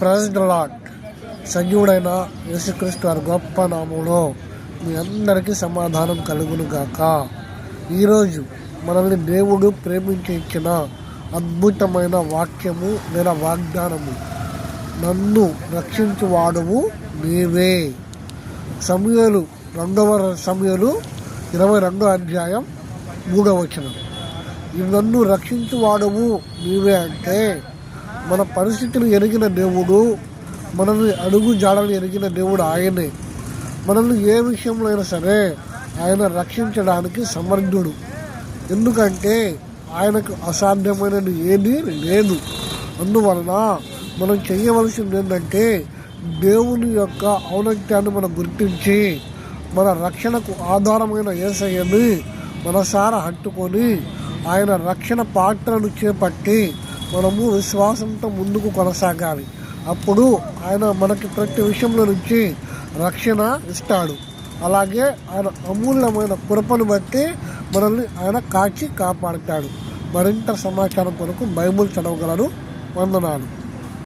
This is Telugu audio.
Praise the lord. సజీవుడైన యేసుక్రీస్తు వారి గొప్ప నామములో మీ అందరికీ సమాధానం కలుగును గాక. ఈరోజు మనల్ని దేవుడు ప్రేమించి ఇచ్చిన అద్భుతమైన వాక్యము లేదా వాగ్దానము, నన్ను రక్షించువాడువు నీవే. సమూయేలు 22వ అధ్యాయం 3వ వచనం. నన్ను రక్షించువాడువు నీవే అంటే మన పరిస్థితులు ఎరిగిన దేవుడు, మనల్ని అడుగు జాడలు ఎరిగిన దేవుడు ఆయనే. మనల్ని ఏ విషయంలో అయినా సరే ఆయన రక్షించడానికి సమర్థుడు. ఎందుకంటే ఆయనకు అసాధ్యమైనది ఏదీ లేదు. అందువలన మనం చేయవలసింది ఏంటంటే దేవుని యొక్క ఔన్నత్యాన్ని మనం గుర్తించి మన రక్షణకు ఆధారమైన యేసయ్యని మనసారా హత్తుకొని ఆయన రక్షణ పాత్రను చేపట్టి మనము విశ్వాసంతో ముందుకు కొనసాగాలి. అప్పుడు ఆయన మనకి ప్రతి విషయంలో నుంచి రక్షణ ఇస్తాడు. అలాగే ఆయన అమూల్యమైన కృపను బట్టి మనల్ని ఆయన కాచి కాపాడుతాడు. మరింత సమాచారం కొరకు బైబిల్ చదవగలరు. వందనాలు.